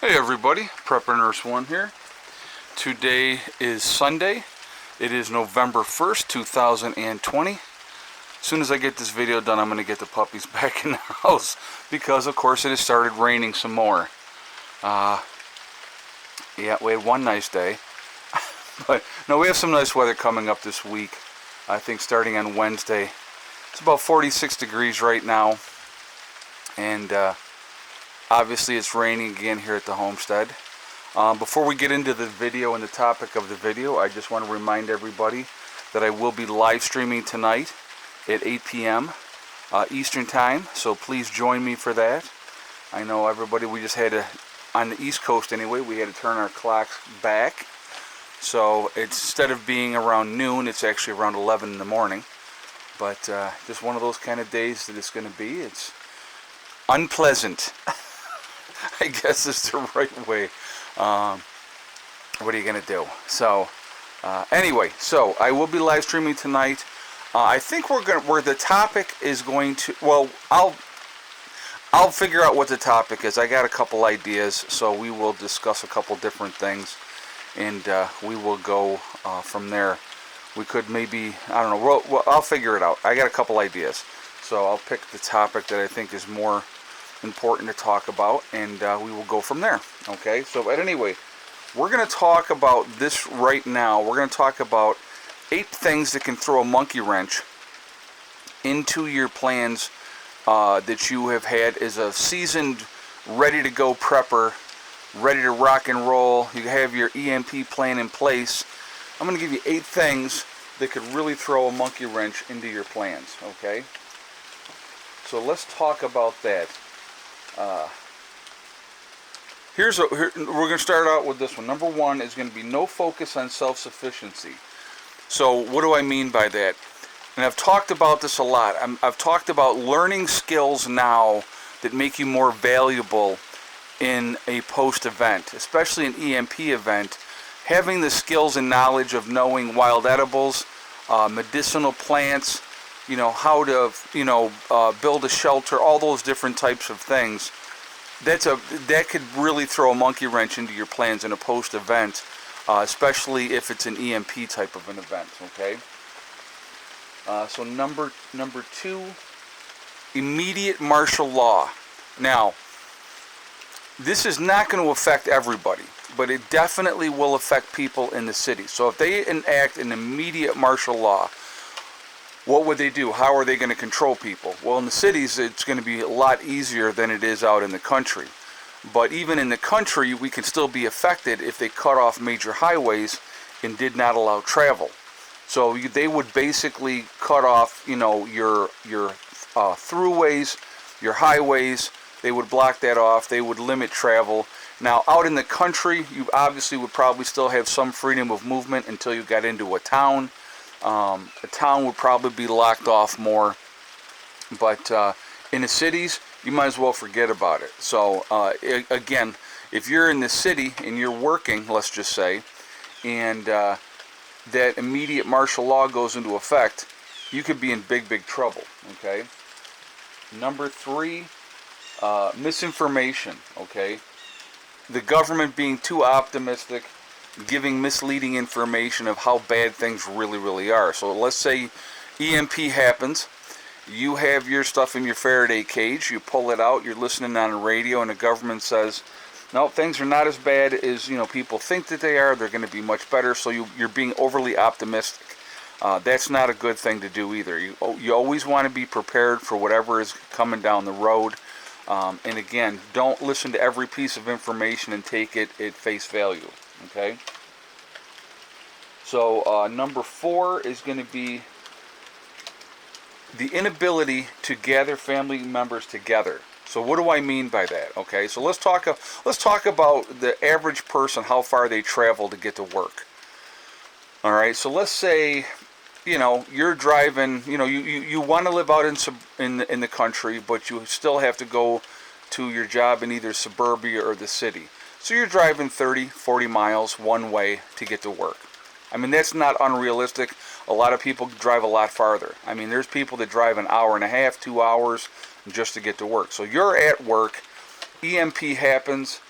Hey everybody, Prepper Nurse 1 here. Today is Sunday. It is November 1st, 2020. As soon as I get this video done, I'm going to get the puppies back in the house because, of course, it has started raining some more. Yeah, we had one nice day. But no, we have some nice weather coming up this week. I think starting on Wednesday. It's about 46 degrees right now. And obviously it's raining again here at the homestead. Before we get into the video and the topic of the video, I just want to remind everybody that I will be live streaming tonight at 8 p.m. Eastern time, so please join me for that. I know everybody, we just had to, on the East Coast anyway, we had to turn our clocks back. So it's, instead of being around noon, it's actually around 11 in the morning. But just one of those kind of days that it's going to be. It's unpleasant. I guess is the right way. What are you going to do? So, anyway, so I will be live streaming tonight. I think where the topic is going to, well, I'll figure out what the topic is. I got a couple ideas, so we will discuss a couple different things, and we will go from there. We could maybe, I don't know, well, I'll figure it out. I got a couple ideas, so I'll pick the topic that I think is more important to talk about, and we will go from there. Okay, so but anyway, we're going to talk about this right now. We're going to talk about 8 things that can throw a monkey wrench into your plans that you have had as a seasoned, ready to go prepper, ready to rock and roll. You have your EMP plan in place. I'm going to give you 8 things that could really throw a monkey wrench into your plans. Okay, so let's talk about that. We're going to start out with this one. Number 1 is going to be no focus on self-sufficiency. So what do I mean by that? And I've talked about this a lot. I've talked about learning skills now that make you more valuable in a post-event, especially an EMP event. Having the skills and knowledge of knowing wild edibles, medicinal plants, you know, how to, build a shelter, all those different types of things. That could really throw a monkey wrench into your plans in a post-event, especially if it's an EMP type of an event. Okay. So number 2, immediate martial law. Now, this is not going to affect everybody, but it definitely will affect people in the city. So if they enact an immediate martial law, what would they do? How are they going to control people? Well, in the cities, it's going to be a lot easier than it is out in the country. But even in the country, we can still be affected if they cut off major highways and did not allow travel. So they would basically cut off, your throughways, your highways. They would block that off. They would limit travel. Now, out in the country, you obviously would probably still have some freedom of movement until you got into a town. A town would probably be locked off more, but in the cities, you might as well forget about it. So again, if you're in the city and you're working, let's just say, and that immediate martial law goes into effect, you could be in big trouble. Okay. Number 3, misinformation. Okay, the government being too optimistic, giving misleading information of how bad things really are. So let's say EMP happens, you have your stuff in your Faraday cage, you pull it out, you're listening on the radio, and the government says, no, things are not as bad as people think that they are. They're going to be much better. So you're being overly optimistic. That's not a good thing to do either. You always want to be prepared for whatever is coming down the road. And again, don't listen to every piece of information and take it at face value. Okay. So number 4 is going to be the inability to gather family members together. So what do I mean by that? Okay, so let's talk about the average person, how far they travel to get to work. All right, so let's say you're driving. You want to live out in the country, but you still have to go to your job in either suburbia or the city. So you're driving 30, 40 miles one way to get to work. I mean, that's not unrealistic. A lot of people drive a lot farther. I mean, there's people that drive an hour and a half, 2 hours just to get to work. So you're at work, EMP happens,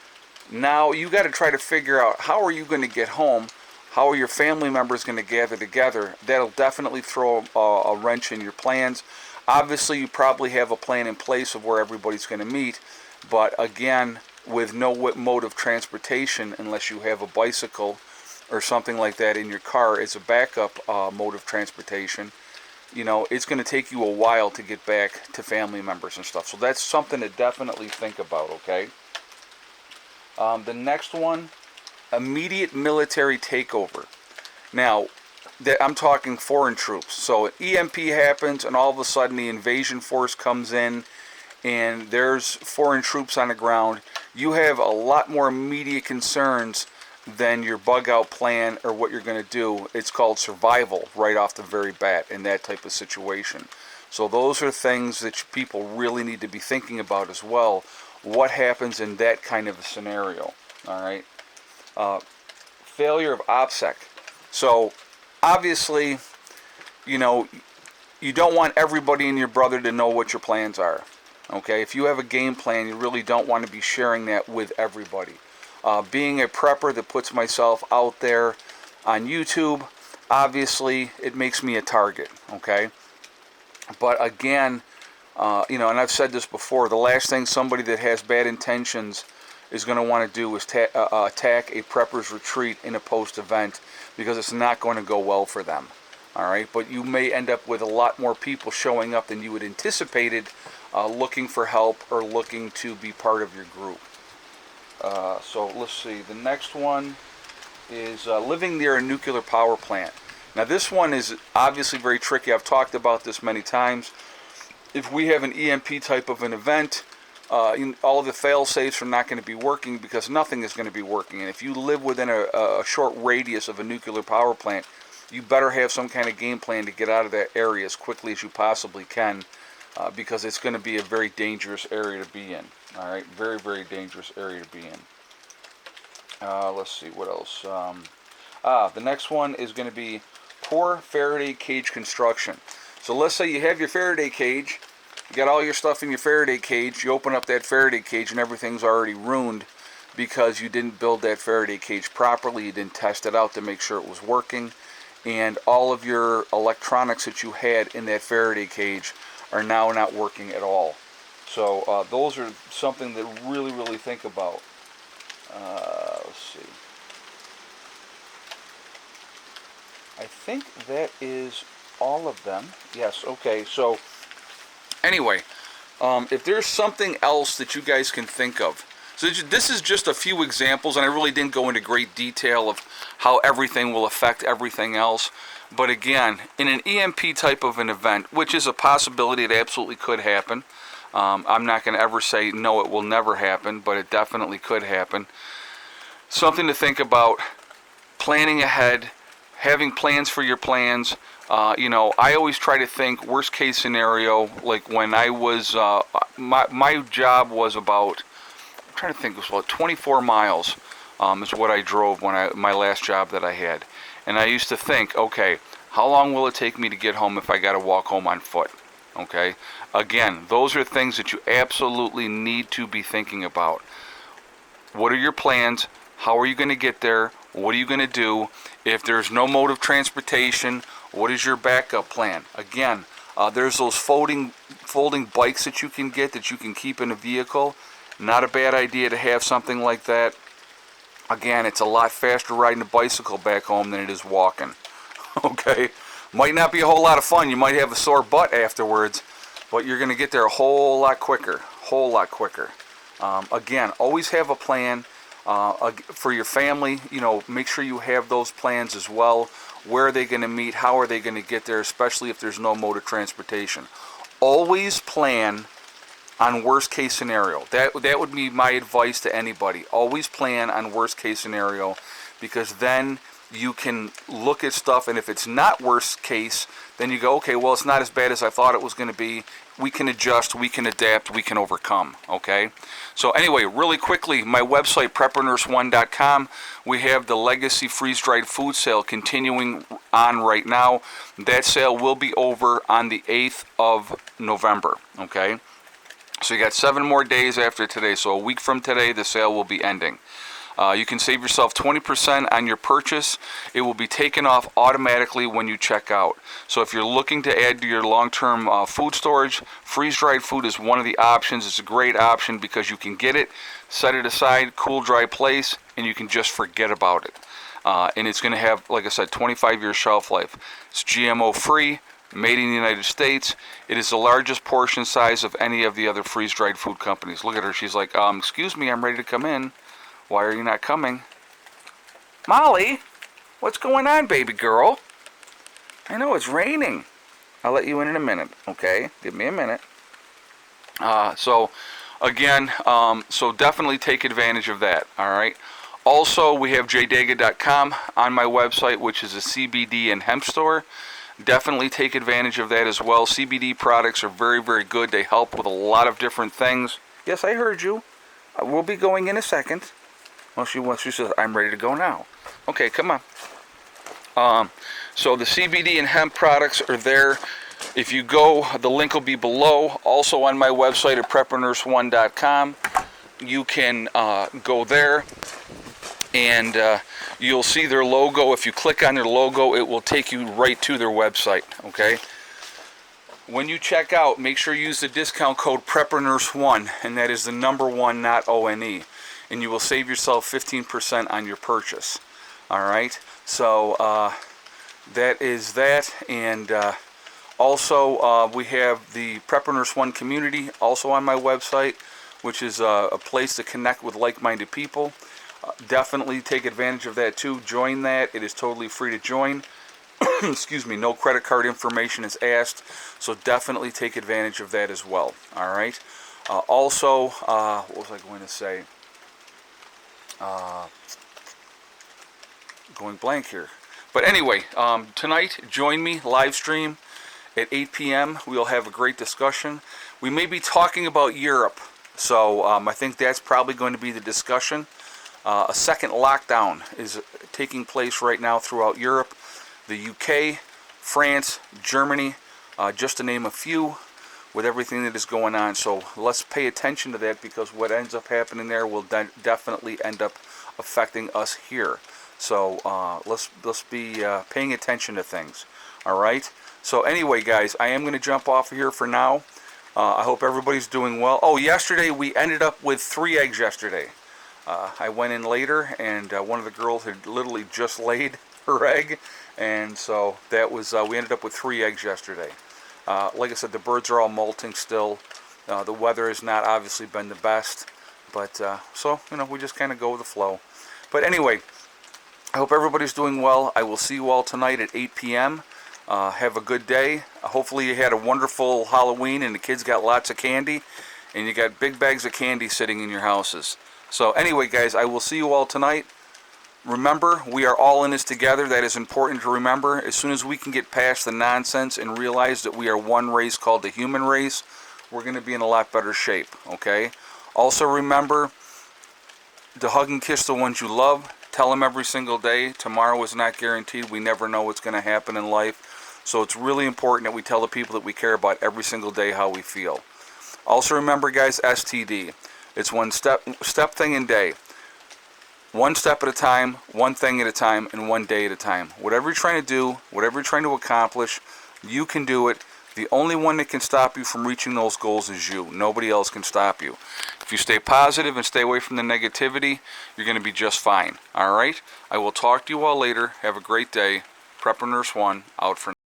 Now you got to try to figure out how are you going to get home. How are your family members going to gather together? That'll definitely throw a wrench in your plans. Obviously, you probably have a plan in place of where everybody's going to meet, but again, with no mode of transportation, unless you have a bicycle or something like that in your car as a backup mode of transportation, you know, it's going to take you a while to get back to family members and stuff. So that's something to definitely think about, okay? The next one, immediate military takeover. Now, I'm talking foreign troops. So EMP happens, and all of a sudden the invasion force comes in, and there's foreign troops on the ground. You have a lot more immediate concerns than your bug out plan or what you're going to do. It's called survival right off the very bat in that type of situation. So those are things that people really need to be thinking about as well. What happens in that kind of a scenario? All right. Failure of OPSEC. So obviously, you know, you don't want everybody and your brother to know what your plans are. Okay, if you have a game plan, you really don't want to be sharing that with everybody. Being a prepper that puts myself out there on YouTube, obviously it makes me a target. Okay, but again, you know, and I've said this before, the last thing somebody that has bad intentions is going to want to do is attack a prepper's retreat in a post-event, because it's not going to go well for them. All right, but you may end up with a lot more people showing up than you had anticipated, looking for help or looking to be part of your group. So let's see, the next one is living near a nuclear power plant. Now this one is obviously very tricky. I've talked about this many times. If we have an EMP type of an event, all of the fail-safes are not going to be working, because nothing is going to be working. And if you live within a short radius of a nuclear power plant, you better have some kind of game plan to get out of that area as quickly as you possibly can, because it's going to be a very dangerous area to be in. All right, very, very dangerous area to be in. Let's see, what else? The next one is going to be poor Faraday cage construction. So let's say you have your Faraday cage, you got all your stuff in your Faraday cage, you open up that Faraday cage and everything's already ruined because you didn't build that Faraday cage properly, you didn't test it out to make sure it was working, and all of your electronics that you had in that Faraday cage are now not working at all. So those are something to really, really think about. Let's see. I think that is all of them. Yes, okay. So anyway, if there's something else that you guys can think of. So this is just a few examples, and I really didn't go into great detail of how everything will affect everything else. But again, in an EMP type of an event, which is a possibility, it absolutely could happen. I'm not going to ever say no, it will never happen, but it definitely could happen. Something to think about, planning ahead, having plans for your plans. You know, I always try to think worst case scenario. Like when I was, my job was about, I'm trying to think, it was about 24 miles is what I drove when my last job that I had. And I used to think, okay, how long will it take me to get home if I got to walk home on foot? Okay, again, those are things that you absolutely need to be thinking about. What are your plans? How are you going to get there? What are you going to do? If there's no mode of transportation, what is your backup plan? Again, there's those folding bikes that you can get that you can keep in a vehicle. Not a bad idea to have something like that. Again, it's a lot faster riding a bicycle back home than it is walking. Okay? Might not be a whole lot of fun. You might have a sore butt afterwards, but you're going to get there a whole lot quicker. Again, always have a plan for your family. You know, make sure you have those plans as well. Where are they going to meet? How are they going to get there, especially if there's no mode of transportation? Always plan on worst case scenario. That would be my advice to anybody. Always plan on worst case scenario, because then you can look at stuff, and if it's not worst case, then you go, okay, well, it's not as bad as I thought it was going to be. We can adjust, we can adapt, we can overcome, okay? So anyway, really quickly, my website, preppernurse1.com, we have the Legacy Freeze-Dried Food Sale continuing on right now. That sale will be over on the 8th of November, okay? So you got 7 more days after today. So a week from today, the sale will be ending. You can save yourself 20% on your purchase. It will be taken off automatically when you check out. So if you're looking to add to your long-term food storage, freeze-dried food is one of the options. It's a great option because you can get it, set it aside, cool, dry place, and you can just forget about it. And it's going to have, like I said, 25-year shelf life. It's GMO-free, made in the United States. It is the largest portion size of any of the other freeze-dried food companies. Look at her. She's like, excuse me, I'm ready to come in. Why are you not coming? Molly, what's going on, baby girl? I know it's raining. I'll let you in a minute, okay? Give me a minute. So definitely take advantage of that, all right? Also, we have jdaga.com on my website, which is a CBD and hemp store. Definitely take advantage of that as well. CBD products are very, very good. They help with a lot of different things. Yes, I heard you. We'll be going in a second. Well, she says, I'm ready to go now. Okay, come on. So the CBD and hemp products are there. If you go, the link will be below. Also on my website at preppernurse1.com. You can go there and you'll see their logo. If you click on their logo, it will take you right to their website, okay? When you check out, make sure you use the discount code preppernurse1, and that is the number 1, not O-N-E. And you will save yourself 15% on your purchase. All right, so that is that. And also we have the Prepper Nurse 1 community also on my website, which is a place to connect with like-minded people. Definitely take advantage of that too. Join that. It is totally free to join. Excuse me, no credit card information is asked, so definitely take advantage of that as well. All right. Also, what was I going to say? Going blank here. But anyway, tonight, join me, live stream at 8 p.m. We'll have a great discussion. We may be talking about Europe, so I think that's probably going to be the discussion. A second lockdown is taking place right now throughout Europe. The UK, France, Germany, just to name a few, with everything that is going on. So let's pay attention to that, because what ends up happening there will definitely end up affecting us here. So let's be paying attention to things. All right. So anyway, guys, I am going to jump off of here for now. I hope everybody's doing well. Oh, yesterday we ended up with 3 eggs yesterday. I went in later, and one of the girls had literally just laid her egg, and so that was we ended up with 3 eggs yesterday. Like I said, the birds are all molting still. The weather has not obviously been the best, but so we just kind of go with the flow. But anyway, I hope everybody's doing well. I will see you all tonight at 8 p.m. Have a good day. Hopefully you had a wonderful Halloween and the kids got lots of candy, and you got big bags of candy sitting in your houses. So anyway, guys, I will see you all tonight. Remember, we are all in this together. That is important to remember. As soon as we can get past the nonsense and realize that we are one race called the human race, we're going to be in a lot better shape, okay? Also remember to hug and kiss the ones you love. Tell them every single day. Tomorrow is not guaranteed. We never know what's going to happen in life. So it's really important that we tell the people that we care about every single day how we feel. Also remember, guys, STD. It's one step thing a day. One step at a time, one thing at a time, and one day at a time. Whatever you're trying to do, whatever you're trying to accomplish, you can do it. The only one that can stop you from reaching those goals is you. Nobody else can stop you. If you stay positive and stay away from the negativity, you're going to be just fine. All right? I will talk to you all later. Have a great day. Prepper Nurse 1 out for now.